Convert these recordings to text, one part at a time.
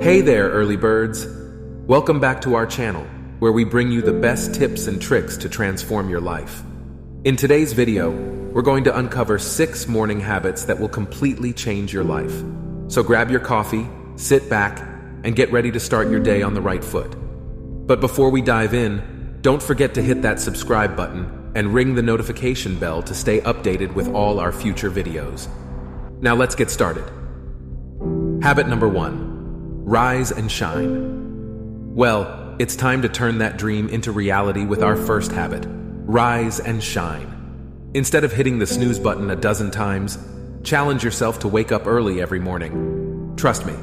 Hey there, early birds! Welcome back to our channel, where we bring you the best tips and tricks to transform your life. In today's video, we're going to uncover 6 morning habits that will completely change your life. So grab your coffee, sit back, and get ready to start your day on the right foot. But before we dive in, don't forget to hit that subscribe button and ring the notification bell to stay updated with all our future videos. Now let's get started. Habit number 1. Rise and shine. Well, it's time to turn that dream into reality with our first habit, rise and shine. Instead of hitting the snooze button a dozen times, challenge yourself to wake up early every morning. Trust me,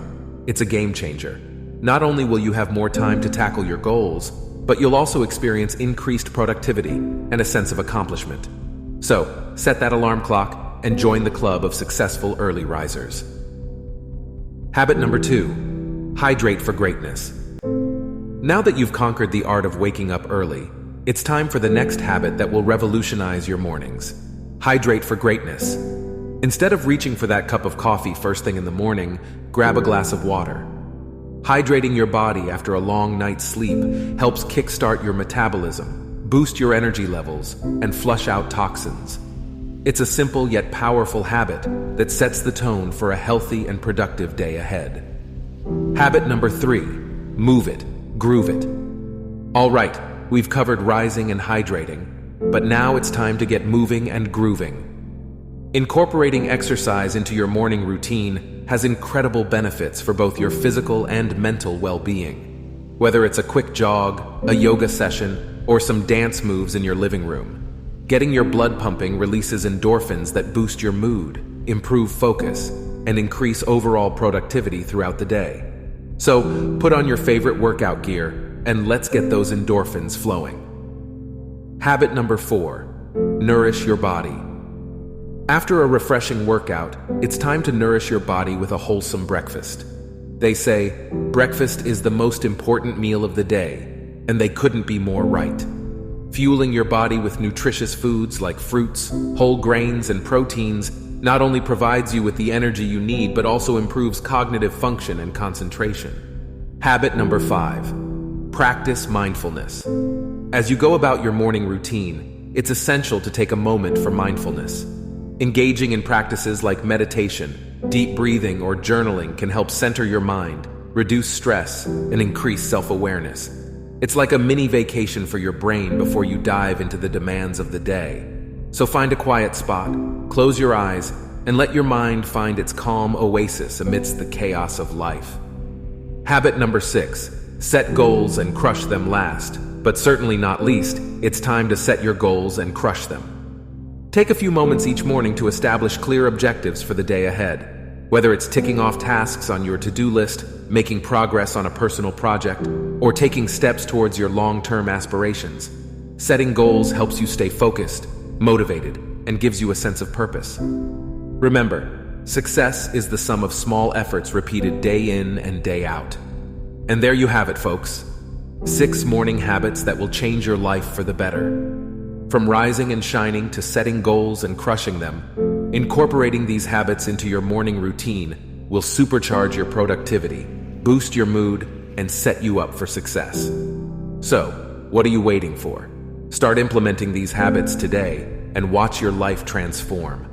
it's a game changer. Not only will you have more time to tackle your goals, but you'll also experience increased productivity and a sense of accomplishment. So, set that alarm clock and join the club of successful early risers. Habit number 2. Hydrate for greatness. Now that you've conquered the art of waking up early, it's time for the next habit that will revolutionize your mornings. Hydrate for greatness. Instead of reaching for that cup of coffee first thing in the morning, grab a glass of water. Hydrating your body after a long night's sleep helps kickstart your metabolism, boost your energy levels, and flush out toxins. It's a simple yet powerful habit that sets the tone for a healthy and productive day ahead. Habit number 3, move it, groove it. All right, we've covered rising and hydrating, but now it's time to get moving and grooving. Incorporating exercise into your morning routine has incredible benefits for both your physical and mental well-being. Whether it's a quick jog, a yoga session, or some dance moves in your living room, getting your blood pumping releases endorphins that boost your mood, improve focus, and increase overall productivity throughout the day. So, put on your favorite workout gear and let's get those endorphins flowing. Habit number 4, nourish your body. After a refreshing workout, it's time to nourish your body with a wholesome breakfast. They say, breakfast is the most important meal of the day, and they couldn't be more right. Fueling your body with nutritious foods like fruits, whole grains, and proteins not only provides you with the energy you need, but also improves cognitive function and concentration. Habit number 5, practice mindfulness. As you go about your morning routine, it's essential to take a moment for mindfulness. Engaging in practices like meditation, deep breathing, or journaling can help center your mind, reduce stress, and increase self-awareness. It's like a mini vacation for your brain before you dive into the demands of the day. So find a quiet spot, close your eyes, and let your mind find its calm oasis amidst the chaos of life. Habit number 6, set goals and crush them last. But certainly not least, it's time to set your goals and crush them. Take a few moments each morning to establish clear objectives for the day ahead. Whether it's ticking off tasks on your to-do list, making progress on a personal project, or taking steps towards your long-term aspirations, setting goals helps you stay focused, motivated, and gives you a sense of purpose. Remember, success is the sum of small efforts repeated day in and day out. And there you have it, folks. 6 morning habits that will change your life for the better. From rising and shining to setting goals and crushing them, incorporating these habits into your morning routine will supercharge your productivity, boost your mood, and set you up for success. So, what are you waiting for? Start implementing these habits today and watch your life transform.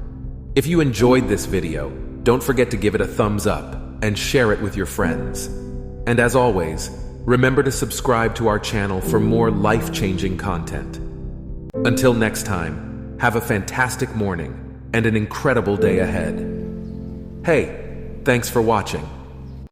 If you enjoyed this video, don't forget to give it a thumbs up and share it with your friends. And as always, remember to subscribe to our channel for more life-changing content. Until next time, have a fantastic morning and an incredible day ahead. Hey, thanks for watching.